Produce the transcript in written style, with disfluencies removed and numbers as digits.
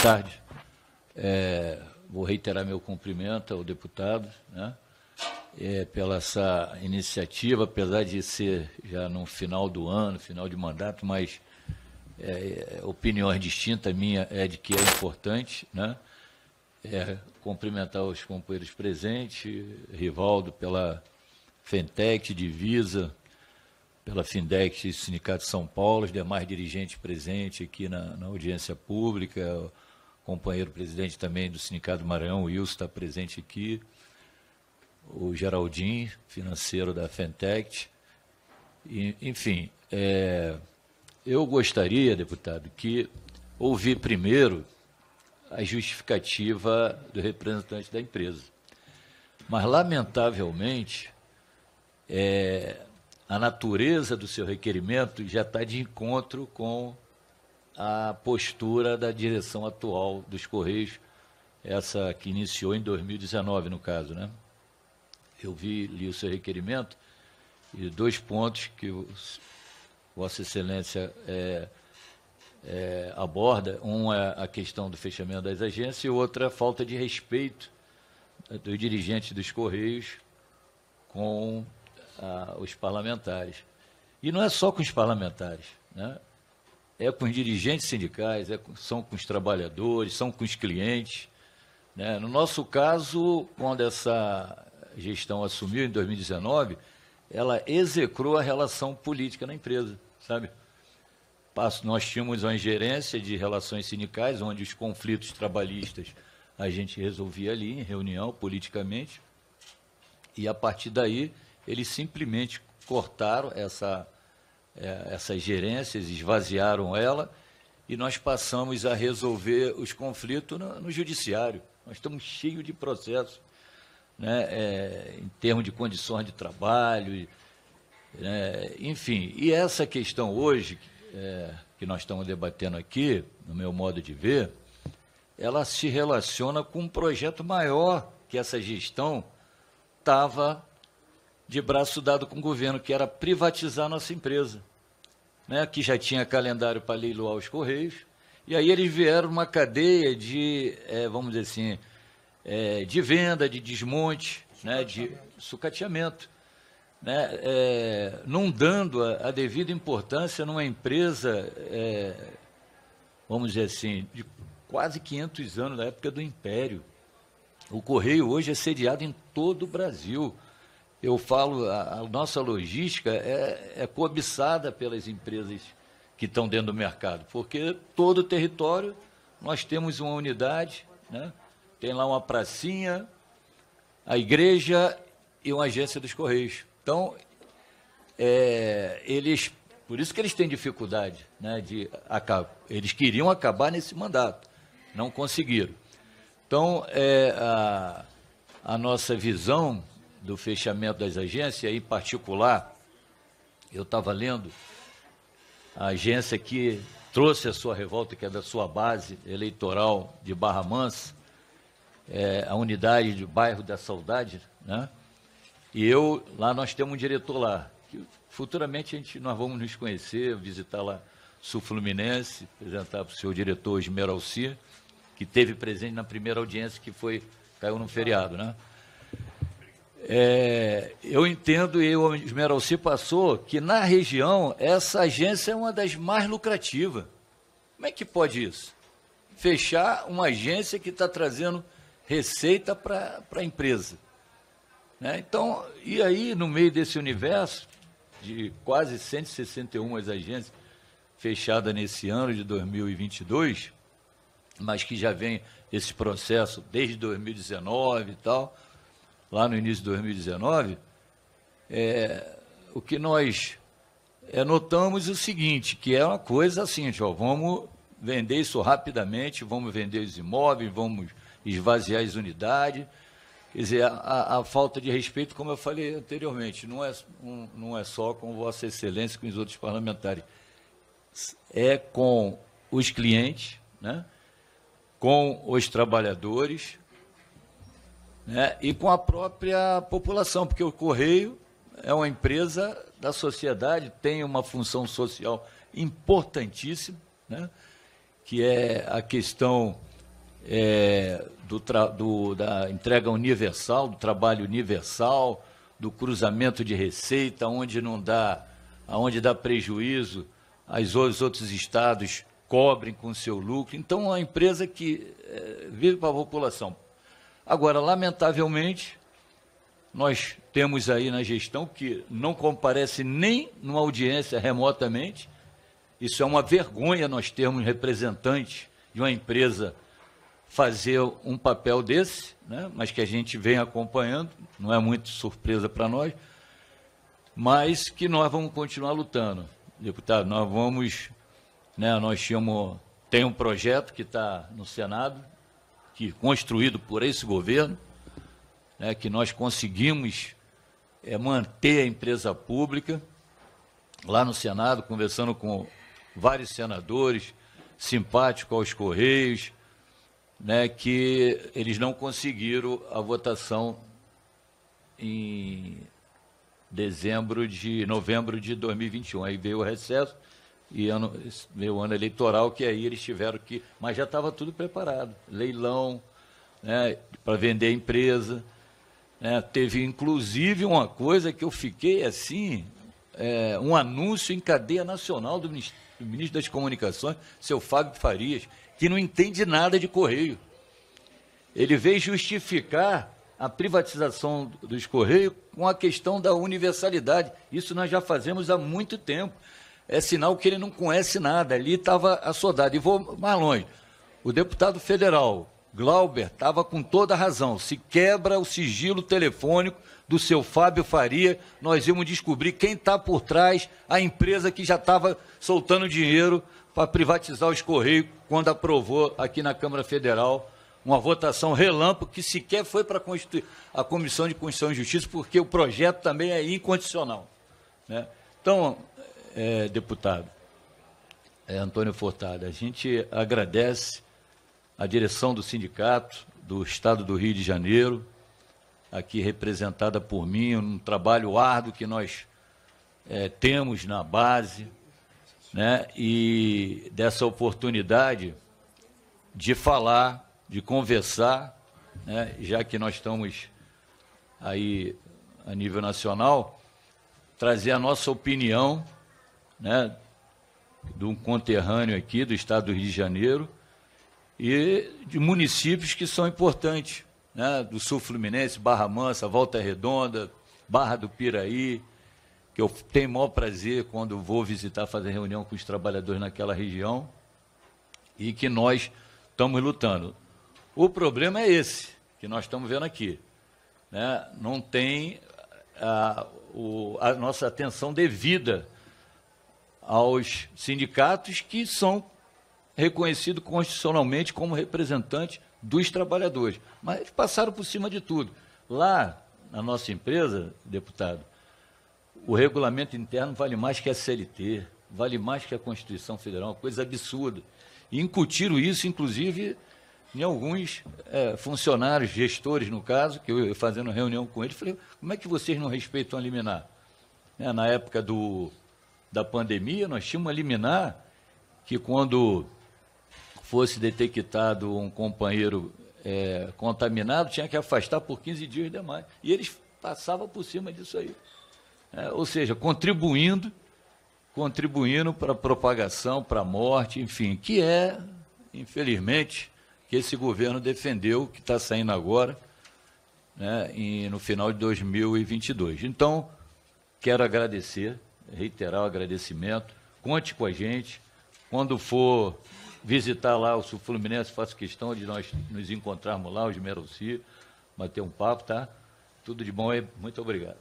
tarde. Vou reiterar meu cumprimento ao deputado, né, pela essa iniciativa, apesar de ser já no final do ano, final de mandato, mas opiniões distintas, a minha é de que é importante, né, cumprimentar os companheiros presentes, Rivaldo pela Fentec, Divisa, pela Findex e Sindicato de São Paulo, os demais dirigentes presentes aqui na audiência pública, o companheiro presidente também do Sindicato do Maranhão, o Wilson, está presente aqui, o Geraldinho, financeiro da Fentec. Enfim, eu gostaria, deputado, que ouvir primeiro a justificativa do representante da empresa. Mas, lamentavelmente, a natureza do seu requerimento já está de encontro com a postura da direção atual dos Correios, essa que iniciou em 2019, no caso, né? Eu li o seu requerimento e 2 pontos que Vossa Excelência aborda. Um é a questão do fechamento das agências e outra a falta de respeito dos dirigentes dos Correios com os parlamentares. E não é só com os parlamentares, né? É com os dirigentes sindicais, são com os trabalhadores, são com os clientes, né? No nosso caso, quando essa gestão assumiu em 2019, ela execrou a relação política na empresa, sabe? Nós tínhamos uma gerência de relações sindicais, onde os conflitos trabalhistas a gente resolvia ali, em reunião, politicamente, e a partir daí eles simplesmente cortaram essas gerências, esvaziaram ela, e nós passamos a resolver os conflitos no judiciário. Nós estamos cheios de processos, né, em termos de condições de trabalho, enfim. E essa questão hoje, que nós estamos debatendo aqui, no meu modo de ver, ela se relaciona com um projeto maior que essa gestão estava de braço dado com o governo, que era privatizar a nossa empresa, né, que já tinha calendário para leiloar os Correios, e aí eles vieram uma cadeia de, vamos dizer assim, de venda, de desmonte, né, de sucateamento, né, não dando a devida importância numa empresa, vamos dizer assim, de quase 500 anos, da época do Império. O Correio hoje é sediado em todo o Brasil. Eu falo, a nossa logística é cobiçada pelas empresas que estão dentro do mercado, porque todo o território nós temos uma unidade, né? Tem lá uma pracinha, a igreja e uma agência dos Correios. Então, por isso que eles têm dificuldade, né, eles queriam acabar nesse mandato, não conseguiram. Então, a nossa visão do fechamento das agências, em particular, eu estava lendo a agência que trouxe a sua revolta, que é da sua base eleitoral de Barra Mansa, a unidade de bairro da Saudade, né? E lá nós temos um diretor lá, que futuramente nós vamos nos conhecer, visitar lá Sul Fluminense, apresentar para o seu diretor Esmeralci, que esteve presente na primeira audiência que caiu no feriado, né? Eu entendo, e o Esmeralci passou, que na região essa agência é uma das mais lucrativas. Como é que pode isso? Fechar uma agência que está trazendo receita para a empresa, né? Então, e aí, no meio desse universo de quase 161 agências fechadas nesse ano de 2022, mas que já vem esse processo desde 2019 e tal, lá no início de 2019, o que nós notamos é o seguinte, que é uma coisa assim, vamos vender isso rapidamente, vamos vender os imóveis, vamos esvaziar as unidades. Quer dizer, a falta de respeito, como eu falei anteriormente, não é só com Vossa Excelência, com os outros parlamentares, é com os clientes, né, com os trabalhadores, né, e com a própria população, porque o Correio é uma empresa da sociedade, tem uma função social importantíssima, né, que é a questão da entrega universal, do trabalho universal, do cruzamento de receita, onde dá prejuízo, os outros estados cobrem com seu lucro. Então, é uma empresa que vive para a população. Agora, lamentavelmente, nós temos aí na gestão que não comparece nem numa audiência remotamente. Isso é uma vergonha nós termos representantes de uma empresa fazer um papel desse, né? Mas que a gente vem acompanhando, não é muito surpresa para nós, mas que nós vamos continuar lutando. Deputado, nós vamos, né, tem um projeto que está no Senado, construído por esse governo, né, que nós conseguimos manter a empresa pública lá no Senado, conversando com vários senadores, simpáticos aos Correios, né, que eles não conseguiram a votação em novembro de 2021. Aí veio o recesso e veio o ano eleitoral, que aí eles tiveram que... Mas já estava tudo preparado. Leilão, né, para vender a empresa. Né, teve, inclusive, uma coisa que eu fiquei assim... um anúncio em cadeia nacional do ministro das Comunicações, seu Fábio Farias, que não entende nada de Correio. Ele veio justificar a privatização dos Correios com a questão da universalidade. Isso nós já fazemos há muito tempo. É sinal que ele não conhece nada. Ali estava assodado. E vou mais longe. O deputado federal, Glauber, estava com toda a razão. Se quebra o sigilo telefônico do seu Fábio Faria, nós íamos descobrir quem está por trás, a empresa que já estava soltando dinheiro para privatizar os Correios, quando aprovou aqui na Câmara Federal uma votação relâmpago que sequer foi para a Comissão de Constituição e Justiça, porque o projeto também é incondicional. Né? Então, deputado Antônio Furtado, a gente agradece a direção do sindicato do Estado do Rio de Janeiro, aqui representada por mim, um trabalho árduo que nós temos na base, né? E dessa oportunidade de falar, de conversar, né? Já que nós estamos aí a nível nacional, trazer a nossa opinião, né, de um conterrâneo aqui do Estado do Rio de Janeiro e de municípios que são importantes, né, do Sul Fluminense, Barra Mansa, Volta Redonda, Barra do Piraí, que eu tenho o maior prazer quando vou visitar, fazer reunião com os trabalhadores naquela região, e que nós estamos lutando. O problema é esse, que nós estamos vendo aqui. Né? Não tem a nossa atenção devida aos sindicatos que são reconhecidos constitucionalmente como representantes dos trabalhadores. Mas eles passaram por cima de tudo. Lá, na nossa empresa, deputado, o regulamento interno vale mais que a CLT, vale mais que a Constituição Federal, uma coisa absurda. E incutiram isso, inclusive, em alguns funcionários, gestores, no caso, que eu fazendo reunião com eles, falei, como é que vocês não respeitam a liminar? Na época da pandemia, nós tínhamos uma liminar que, quando fosse detectado um companheiro contaminado, tinha que afastar por 15 dias demais. E eles passavam por cima disso aí. Ou seja, contribuindo para a propagação, para a morte, enfim, que infelizmente, que esse governo defendeu, que está saindo agora, né, no final de 2022. Então, quero agradecer, reiterar o agradecimento, conte com a gente, quando for visitar lá o Sul Fluminense, faço questão de nós nos encontrarmos lá, os Meralci, bater um papo, tá? Tudo de bom e muito obrigado.